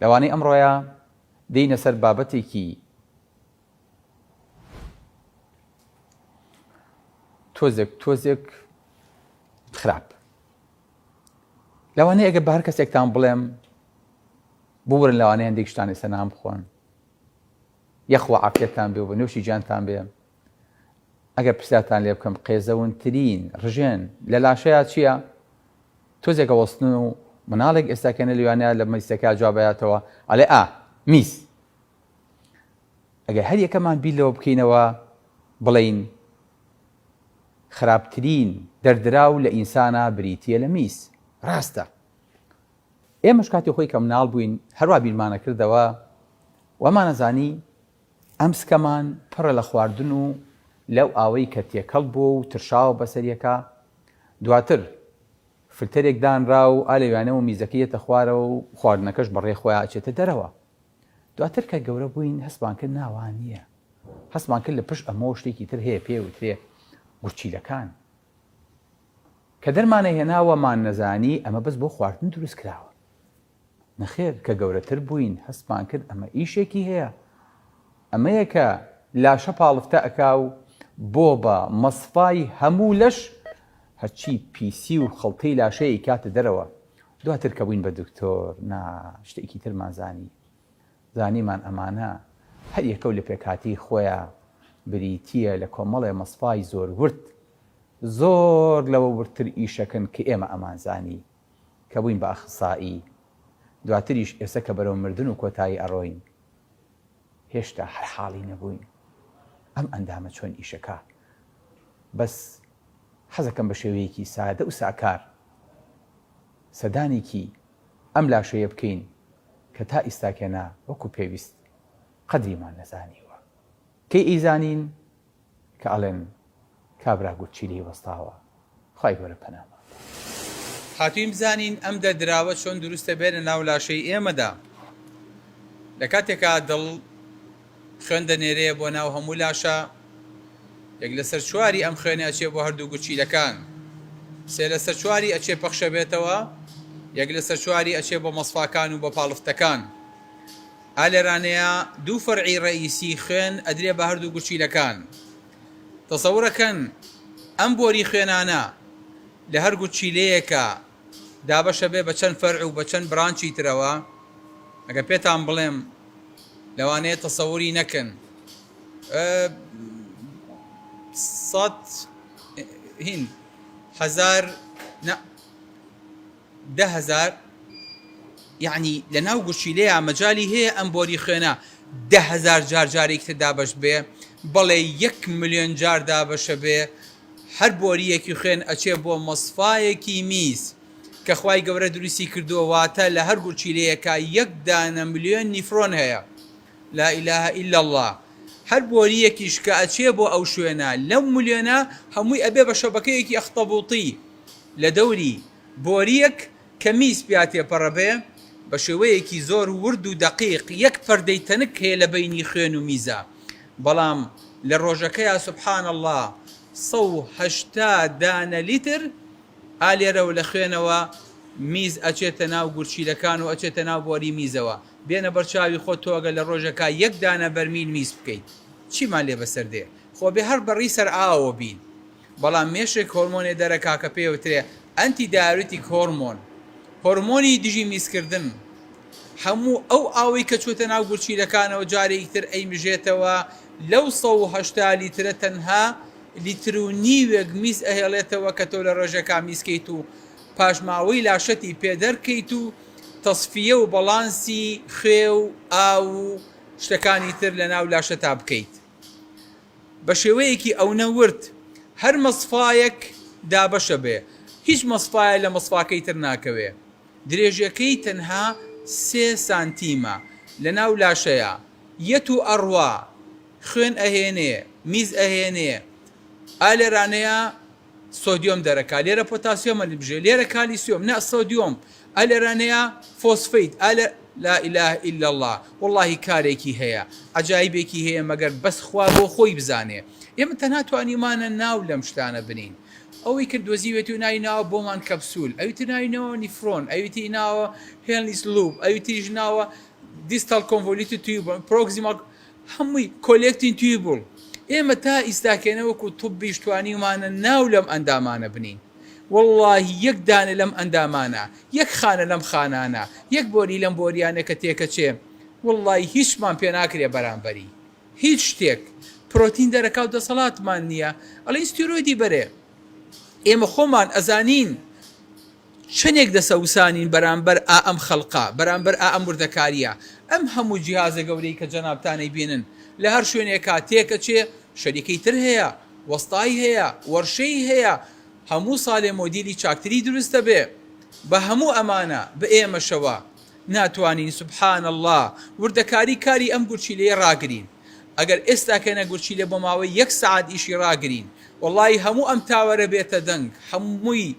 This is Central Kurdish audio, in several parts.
لەوانەی ئەمڕۆیە دێینە سەر بابەتێکی تۆزێک خراپ. لەوانەیە ئەگەر بە هەر کەسێکتان بڵێم بورن لەوانەیە هەندێک شتانی سەرنام بخۆن، یەخوا عافیەتتان بێ و بە نوێشی جانتان بێ. ئەگەر پرسیارتان لێ بکەم قێزەونترین ڕژێن لە لاشەیە چییە؟ تۆزێکە وەستن و مناڵێک ئێستاکەنە لەوانەیە لە مەلیسەکە جوابەیاتەوە ئەڵێ میس. ئەگەر هەر یەکەمان بیر لەوە بکەینەوە بڵین خراپترین دەردراو لە ئینسانە بریتیە لە میس، ڕاستە. ئێمەش کاتی خۆی کە مناڵ بووین هەروە بیرمانە کردەوە وەمان نەزانی ئەم سکەمان پڕە لە خواردن و لەو ئاوەی کە تێکەڵ بووە و ترشاوە بەسەریەکە، دواتر فلتەرێک دانرا و ئالەوانەوە میزەکەیەتە خوارەوە و خواردنەکەش بەڕێ خۆیان ئەچێتە دەرەوە. دواتر کە گەورە بووین هەستمان کرد ناوان نییە، هەستمان کرد لە پشت ئەمەوە شتێکی تر هەیە پێوترێ گورچیلەکان کە دەرمانە هێناوەمان نەزانی ئەمە بەس بۆ خواردن دروست کراوە. نەخێر کە گەورەتر بووین هەستمان کرد ئەمە ئیشێکی هەیە، ئەمەیە کە لاشە پاڵفتە ئەکا و بۆ بە مەسفای هەموو لەش هەرچی پیسی و خەڵتەی لاشەیە کاتە دەرەوە. دواتر کە بووین بە دکتۆر شتێکی ترمان زانیمان ئەمانە هەر یەکە و لە پێکهاتی خۆیان بریتیە لە کۆمەڵێ مەسفای زۆر ورد، زۆر لەوە ورتر ئیشەکەن کە ئێمە ئەمان زانی کە بووین بە ئەخسایی. دواتریش ئێستا کە بەرەو مردن و کۆتایی ئەڕۆین هێشتا هەر حاڵی نەبووین ئەم ئەندامە چۆن ئیشەکە. بەس حەزەکەم بە شێوەیەکی سادە و ساکار سەدانێکی ئەم لاشەیە بکەین کە تا ئیستاکێنا وەکو پێویست قەدریمان نەزانیوە. کەی ئیزانین کە ئەڵێن کابرا گورچیلی وەستاوە، خوای گەورە پەناما. هاتووین بزانین ئەم دەردراوە چۆن دروستە بێنە ناو لاشەی ئێمەدا. لە کاتێکا دڵ خوێن دەنێرەیە بۆ ناو هەموو لاشە، یەک لەسەر چواری ئەم خوێنە ئەچێ بۆ هەردوو گورچیلەکان، سێ لەسەر چواری ئەچێ پەخشە بێتەوە، یەک لەسەر چواری ئەچێ بۆ مەسفاکان و بە پاڵفتەکان. ئالێرانەیە دوو فەرعی ڕئیسی خوێن ئەدرێ بە هەردوو گورچیلەکان. تەسەورەکەن ئەم بۆری خوێنانە لە هەر گورچیلەیەکە دابەشە بێ بە چەند فەرع و بە چەند برانچی ترەوە. ئەگە پێتان بڵێم لەوانەیە تەسەوری نەکەن، 10,000 یعنی لە ناو گورچیلەیە مەجای هەیە ئەم بۆری خوێنە 10,000 جار جارێکی تر دابەش بێ، بەڵێ 1 ملیۆن جار دابەشە بێ. هەر بۆریەکی خوێن ئەچێ بۆ مەسفایەکی میز کە خوای گەورە دروستی کردووە، واتە لە هەر گورچیلەیەکە 1 دانە ملیۆن نیفرۆن هەیە. لا إله إلا الله. هەر بۆریەکیش کە ئەچێ بۆ ئەو شوێنە لەو ملیۆنە هەمووی ئەبێ بە شەبەکەیەکی ئەختەبوڵتی لە دەوری بۆریەک کە میز پیاتێ پەڕە بێ بە شێوەیەکی زۆر ورد و دەقیق 1 پەردەی تەنک هەیە لە بەینی خوێن و میزە. بەڵام لە ڕۆژەکەیە سوبحان الله 180 دانە لیتر ئالێرە و لە خوێنەوە میز ئەچێتە ناو گورچیلەکان و ئەچێتە ناو بۆری میزەوە. بێنە بەرچاوی خۆ تۆگە لە ڕۆژەکە 1 دانە بەرمیل میز بکەیت، چیمان لێ بەسەر دێ؟ خۆ بێ هەر بەڕی سەر ئاوە بین. بەڵام مێشێک هۆرمۆنێ دەرەکا کە پێوترێ ئەنتی دایورێتیک هۆرمۆن، هۆرمۆنی دژی میزکردن. هەموو ئەو ئاوەی کە چوتە ناو گورچیلەکانەوە جارێکی تر ئەیمژێتەوە لەو 180 لیترە تەنها لیتر و نیوێک میز ئەهێڵێتەوە کە تۆ لە ڕۆژەکە میزکەیت و پاشماوەی لاشەتی پێدەرکەیت و تەسفیە و بەڵانسی خوێ و ئاو و شتەکانی تر لە ناو لاشە تا بکەیت. بە شێوەیەکی ئەو نەورد هەر مەسفایەک دابەشە بێ، هیچ مەسفایە لە مەسفاکەی تر ناکەوێ. درێژەکەی تەنها 3 سانتیمە لە ناو لاشەیە. یەت و ئەڕوا خوێن ئەهێنێ، میز ئەهێنێ، ئالێرانەیە سۆدیۆم دەرەکا، لێرە پۆتاسیۆمە بژێ، لێرە کالیسیۆم، نە سۆدیۆم، ئالێرانەیە فۆسفەیت، لا إله إلا الله. واللهی کارێکی هەیە، عەجایبێکی هەیە، مەگەر بەس خوا بۆ خۆی بزانێ. ئێمە تەنها توانیمانە ناو لەم شتانە بنین. ئەوەی کرد دۆزیوێت و نایناوە بۆمان کەپسول، ئەویتر ناینەوە نیفرۆن، ئەویتی ناوە هێنلیس لوب، ئەویتیش ناوە دیستال کۆنڤۆلیت تیوبل پرۆکزیمال هەمووی کۆلێکتین تیوبل. ئێمە تا ئیستاکێنەوەکو توبیش توانیمانە ناو لەم ئەندامانە بنین. والله یەک دانە لەم ئەندامانە، یەک خانە لەم خانانە، یەک بۆری لەم بۆریانە کە تێکەچێ، والله هیچمان پێ ناکرێ بەرامبەری هیچ شتێک. پرۆتین دەرەکاو دەسەڵاتمان نییە، ئەڵێ ئیستیرۆیدی بەرێ. ئێمە خۆمان ئەزانین چنێک دەسەوسانین بەرامبەر ئەم خەڵقا، بەرامبەر ئەم وردەکاریە. ئەم هەموو جیهازە گەورەی کە جەنابتانەی بینن لە هەر شوێنێکا تێکەچێ شەریکەی تر هەیە، وەستایی هەیە، وەرشەی هەیە، هەموو ساڵێ مۆدیلی چاکتری دروستە بێ. بە هەموو ئەمانە بە ئێمەشەوە ناتوانین سبحان الله وردەکاری کاری ئەم گورچیلەیە ڕاگرین. ئەگەر ئێستا کەنە گورچیلە بۆ ماوەی 1 ساعت ئیشی ڕاگرین، والله هەموو ئەم تاوەرە بێتە دەنگ، هەمووی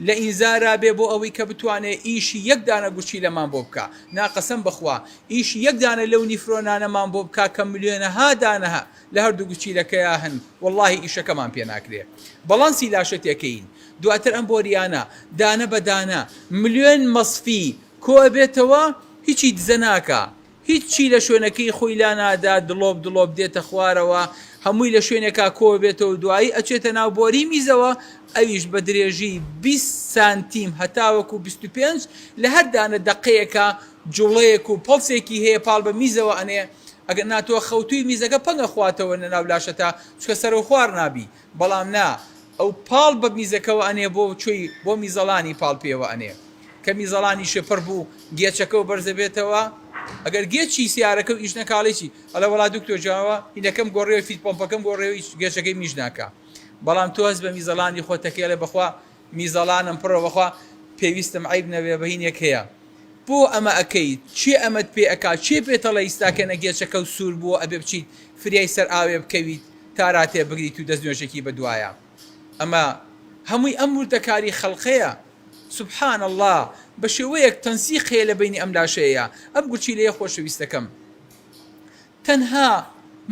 لە ئینزارا بێ بۆ ئەوەی کە بتوانێت ئیشی 1 دانە گورچیلەمان بۆ بکە. ناقەسەم بخوا ئیشی 1 دانە لەو نیفرۆنانەمان بۆ بکە کە ملیۆنەها دانەها لە هەردوو گورچیلەکەیە هەن، والله ئیشەکەمان پێ ناکرێ. بەڵانسی لاشەتێکەین دواتر ئەم بۆریانە دانە بە دانە ملیۆن مەصفی کۆ بێتەوە، هیچی دزە ناکە، هیچی لە شوێنەکەی خۆی لا نادا، دڵۆب دێتە خوارەوە، هەمووی لە شوێنێکا کۆ بێتەوە دوایی ئەچێتە ناو بۆری میزەوە، ئەویش بە درێژی 20 سانتیم هەتاوەکو 25 لە هەر دانە دەقەیەکە جوڵەیەک و پڵسێکی هەیە پاڵ بە میزەوە ئەنێ. ئەگەر ناتوە خەوتوی میزەکە پەنگە خواتەوە لە ناو لاشەتا چکە سەر و خوار نابی، بەڵام نا ئەو پاڵ بە میزەکەەوە ئەنێ بۆ چوی بۆ میزەڵانی پاڵ پێوە ئەنێ کە میزەڵانی شپڕ بوو گێچەکە و بەرزە بێتەوە. ئەگەر گێچی سیارەکە و ئیش نەکاڵێکی ئەلە وڵا دکتۆر جاوە هینەکەم گۆڕێەوە فیت پۆمپەکەم گۆڕێەوە گێچەکەی میش ناکە، بەڵام تۆز بە میزەڵانی خۆتەکێڵێ بەخوا میزەڵانم پڕە بەخوا پێویستم عیب نەبێ بەهینێک هەیە. بۆ ئەمە ئەەکەیت چێ ئەمەد پێ ئەکا چێ پێتەڵە ئیستاکەنە گێچەکە و سوور بووە ئەبێ بچیت فریای سەر ئاوێ بکەویت تا ڕاتێ بگریت و دەستنوێژێکی بەدوایە. ئەمە هەمووی ئەم وردەکاری خەڵقەیە سبحان الله بە شێوەیەک تەنسیقەیە لە بینی ئەم لاشەیە. ئەم گورچیلەیە خۆشەویستەکەم تەنها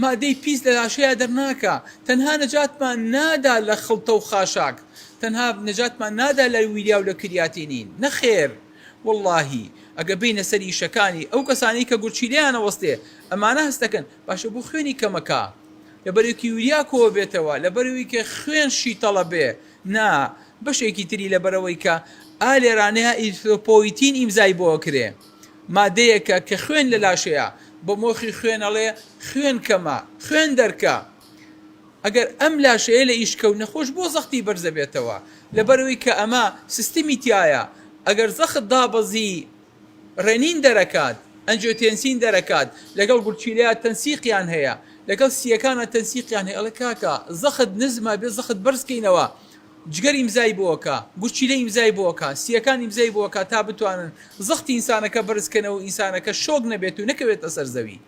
مادەی پیس لە لاشەیە دەرناکە، تەنها نەجاتمان نادا لە خڵتە و خاشاک، تەنها نەجاتمان نادا لە ویلیا و لە کریاتینین، نەخێر واللهی ئەگە بینە سەری شەکانی ئەو کەسانی کە گورچیلەیانە وەستێ ئەمانە هەستەکەن باشە بۆ خوێنی کەمەکە لە بەرەوەی ویلیا کۆ بێتەوە، لە بەرەوەی کە خوێن شیتەڵە بێ، نا بەشێکی تری لە بەرەوەی کە ئالێرانەیە ئیریترۆپۆیتین ئیمزای بۆ کرێ، مادەیەکە کە خوێن لە لاشەیە بە مۆخی خوێنەڵێ خوێن کەمە خوێن دەرکە. ئەگەر ئەم لاشەیە لە ئیشکەوت نەخۆش بۆ زەختی بەرزە بێتەوە لە بەرەوەی کە ئەمە سیستمی تایە. ئەگەر زەخت دابەزی ڕێنین دەرەکات، ئەنجیۆتێنسین دەرەکات، لەگەڵ گورچیلەیە تەنسیقیان هەیە، لەگەڵ سیەکانە تەنسیقیان هەیە، ئەڵێ کاکە زەخت نزمە بێ زەخت بەرزکەینەوە، جگەر ئیمزای بۆکە، گورچیلە ئیمزای بۆکە، سیەکان ئیمزای بۆکە تا بتوانن زەختی ئینسانەکە بەرزکەنەوە ئینسانەکە شۆک نەبێت و نەکەوێتە سەر زەوی.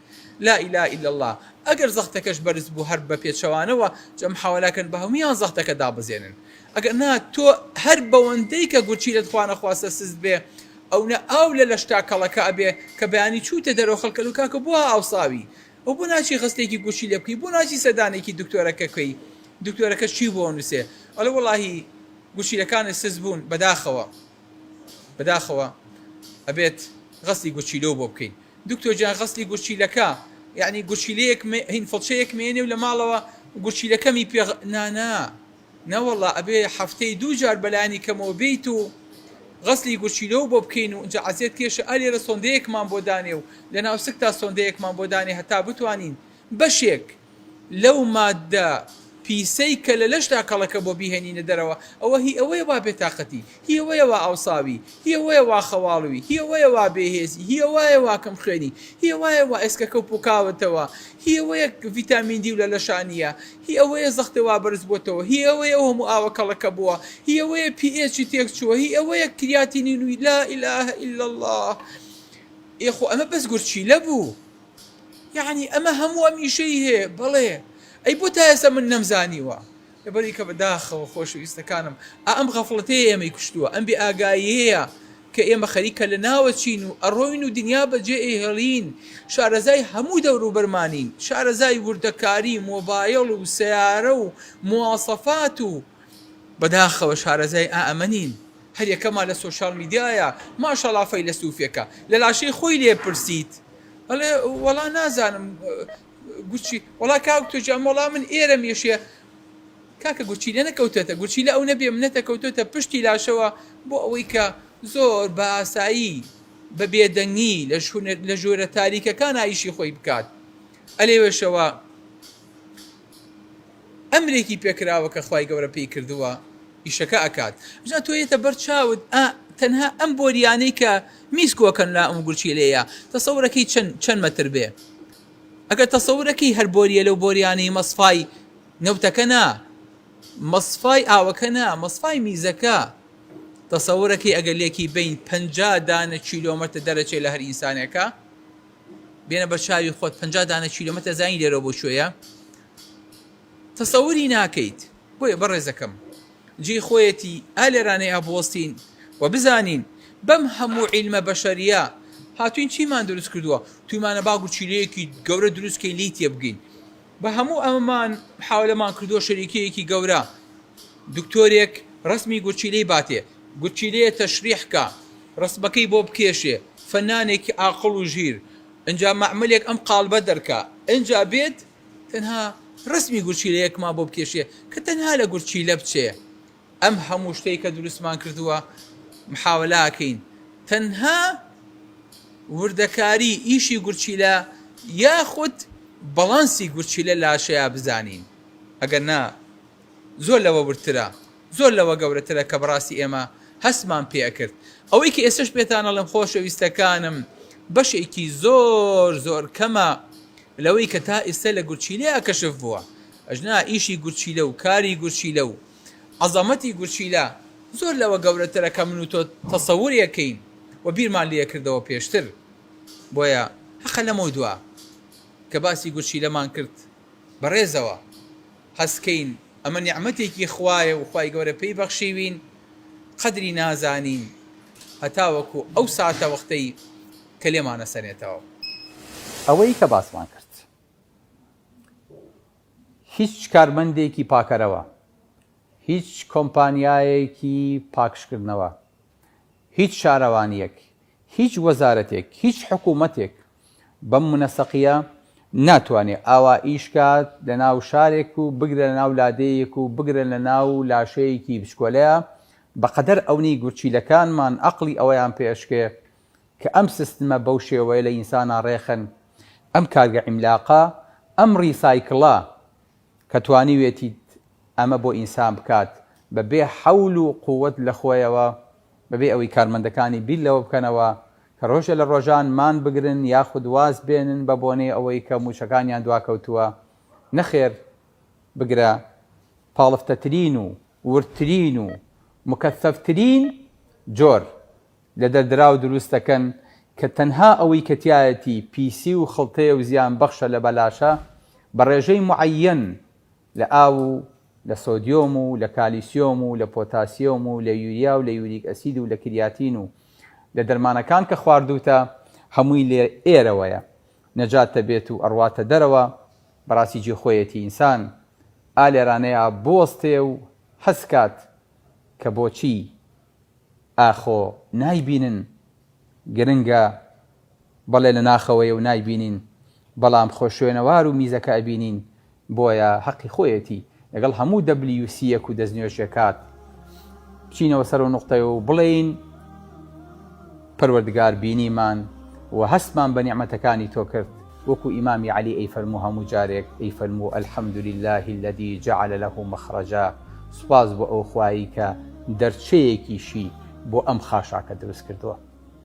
لا إله إلا الله. ئەگەر زەختەکەش بەرز بوو هەر بە پێچەوانەوە جەم حاوەلاکەن بە هەمویان زەختەکە دابزێنن. ئەگەر نا تۆ هەر بەوەندەی کە گورچیلەت خوانە خواستە سست بێ ئەو نە ئاو لە لەشتاکەڵەکە ئەبێ کە بەیانی چووتە دەرەوە خەڵکە و کاکە بووە ئاوساوی ئەو بۆ ناچی خستێکی گورچیلە بکەی، بۆ ناچی سەدانێکی دکتۆرەکەکەی دکتۆرەکە چی بۆ نووسێ ئەڵێ وەڵاهی گورچیلەکانی سست بوون بەداخەوە ئەبێت غەسلی گورچیلۆ بۆ بکەین. دکتۆر جان غەسلی گورچیلەکە یعنی گورچیلەیەک هین فڵچەیەک مێنێ و لە ماڵەوە گورچیلەکەمی پێ نەوەڵا ئەبێ هەفتەی 2 جار بەلایانی کەمەوە بیت و غەسلی گورچیلۆ بۆ بکەین و اینجا عەزیەت کێشە ئەلێرە سۆندەیەکمان بۆ دانێ و لە ناو سکتا سۆندەیەکمان بۆ دانێ هەتا بتوانین بەشێک لەو مادە پیسەی کە لە لەشتا کەڵەکە بۆ بیهێنینە دەرەوە ئەوە هی ئەوەیە وا بێتاقەتی، هی ئەوەیە وا ئاوساوی، هی ئەوەیە وا خەواڵوی، هی ئەوەیە وا بێهێزی، هی ئەوەیە وا کەم خوێنی، هی ئەوەیە وا ئێسکەکە و پوکاوتەوە، هی ئەوەیە ڤیتامین دی و لە لەشانیە، هی ئەوەیە زەختە وا بەرز بۆتەوە، هی ئەوەیە هەموو ئاوە کەڵەکە بووە، هی ئەوەیە پی تێک چووە، هی ئەوەیە کریاتینین و لا إله إلا الله. ئێخۆ ئەمە بەس گورچیلە بوو، یعنی ئەمە هەموو ئەمیشەی هەیە بەڵێ ئەی بۆ تا ئێستا من نەمزانیوە لەبەری کە بەداخەوە خۆشەویستەکانم ئەم غەفڵەتەیە ئێمەی کوشتووە، ئەم بێئاگاییەیە کە ئێمە خەریکە لە ناوە چین و ئەڕۆین و دنیا بەجێ ئێهێڵین، شارەزای هەموو دەوروبەرمانین، شارەزای وردەکاری، مۆبایڵ و سیارە و مواسەفات و بەداخەوە شارەزای ئەمەنین هەر یەکەمان لە سۆشال میدیایە ماشەڵا فەیلسوفێکە لە لاشەی خۆی لێ پرسیت ئەڵێ وەڵا نازانم گوچی وەڵا کاک تۆجام وەڵا من ئێرە مێشێ کاکە گوچی لە نەکەوتێتە گوچی لە ئەو نەبێ منەتە کەوتۆتە پشتی لاشەوە بۆ ئەوەی کە زۆر بە ئاسایی بە بێدەنگی لە ژوورە تاریکەکان ئایشی خۆی بکات ئەلێوێشەوە ئەمرێکی پێکراوە کە خوای گەورە پێی کردووە ئیشەکە ئەکات ژا تۆیەتە بەرچاوت تەنها ئەم بۆریانەی کە میسکۆکەن لا ئەم گورچی لێیە تەسەورەکەی چەند مەتر بێ ئەگەر تەسەورەکەی هەر بۆریە لەو بۆریانەی مەسفای نەوتەکە نا مەسفای ئاوەکە نا مەسفای میزەکە تەسەورەکەی ئەگەر لێکی بین 50 دانە کیلۆمەتر دەرەچێ لە هەر ئینسانێکە بێنە بەرچاوی خۆت 50 دانە کیلۆمەتر زانی لێرە بۆ شوێیە تەسەوری ناکەیت بۆیە بەڕێزەکەم جێ خۆیەتی ئالێرانەی ئابوەستین و بزانین بەم هەموو عیلمە بەشەریە هاتوین چیمان دروست کردووە تویمانە با گورچیلەیەکی گەورە دروستکەی لی تێ بگەین بە هەموو ئەمەمان حاولەمان کردووە شەریکەیەکی گەورە دکتۆرێک ڕسمی گورچیلەی باتێ گورچیلەیە تەشریحکە ڕسمەکەی بۆ بکێشێ فەنانێکی عاقڵ و ژیر ئەنجا مەعمەلێک ئەم قاڵبە دەرکە ئەنجا بێت تەنها ڕسمی گورچیلەیەکمان بۆ بکێشێ کە تەنها لە گورچیلە بچێ ئەم هەموو شتەی کە دروستمان کردووە محاولاکەین تەنها وردەکاری ئیشی گورچیلە یاخود بەڵانسی گورچیلە لاشەیە بزانین ئەگەر نا زۆر لەوە ورترە زۆر لەوە گەورەترە کە بەڕاستی ئێمە هەستمان پێکرد ئەوەی کە ئێستش پێتانەڵم خۆشەویستەکانم بەشێکی زۆر زۆر کەمە لەوەی کە تا ئێستا لە گورچیلە کەشف بووە ئەژنا ئیشی گورچیلە و کاری گورچیلە و عەزەمەتی گورچیلە زۆر لەوە گەورەترە کە من و تۆ تەسەووریەکەین و بیرمان لێ کردەوە پێشتر بۆیە حەقە لەمەوە دووە کە باسی گورچیلەمان کرد بەڕێزەوە هەستکەین ئەمە نیعمەتێکی خوایە و خوای گەورە پێی بەخشیوین قەدری نازانین هەتاوەکو ئەو ساتە وەختەی کە لێمانە سەرێتەوە ئەوەی کە باسمان کرد هیچ کارمەندێکی پاکەرەوە هیچ کۆمپانیایەکی پاکشکردنەوە هیچ شارەوانیەک هیچ وەزارەتێک هیچ حکوومەتێک بەم منەسەقیە ناتوانێت ئاوا ئیشکات لە ناو شارێک و بگرە لە ناو لادەیەک و بگرە لە ناو لاشەیەکی بچکۆلەیە بەقەدەر ئەوەی گورچیلەکانمان عەقڵی ئەوەیان پێشکێ کە ئەم سیستمە بەو شێوەیە لە ئینسانە ڕێخن ئەم کارگە عیملاقە ئەم ڕیسایکڵە کە توانیوێتیت ئەمە بۆ ئینسان بکات بەبێ حەول و قووەت لە خۆیەوە بەبێ ئەوەی کارمەندەکانی بیل لەوە بکەنەوە کە ڕۆژە لە ڕۆژان مان بگرن یاخود واز بێنن بە بۆنەی ئەوەی کە موشەکانیان دواکەوتووە نەخێر بگرە پاڵفتەترین و ورترین و مکەثەفترین جۆر لە دەردراو دروستەکەن کە تەنها ئەوەی کە تایەتی پیسی و خڵتەیە و زیان بەخشە لە بەلاشە بە ڕێژەی معەیەن لە ئاو و لە سۆدیۆم و لە کالیسیۆم و لە پۆتاسیۆم و لە یوریا و لە یوریک ئەسید و لە کریاتین و لە دەرمانەکان کە خواردوتە هەمووی لێ ئێرەوەیە نەجات دەبێت و ئەڕواتە دەرەوە بەڕاستی جێخۆیەتی ئینسان ئالێرانەیە بۆستێ و هەسکات کە بۆچی ئاخۆ نایبینن گرنگە بەڵێ لە ناخەوەیە و نایبینین بەڵام خۆشوێنەوار و میزەکە ئەبینین بۆیە حەقی خۆیەتی لەگەڵ هەموو WC و دەستنوێژەکات بچینەوە سەر و نوقتەی و بڵێین پەروەردگار بینیمان و هەستمان بە نیعمەتەکانی تۆ کرد وەکو ئیمامی عەلی ئەیفەرموو هەموو جارێک ئەیفەرموو الحەمد لله الذي جعل له مخرجا سوپاس بۆ ئەو خوایی کە دەرچەیەکیشی بۆ ئەم خاشاکە دروست کردووە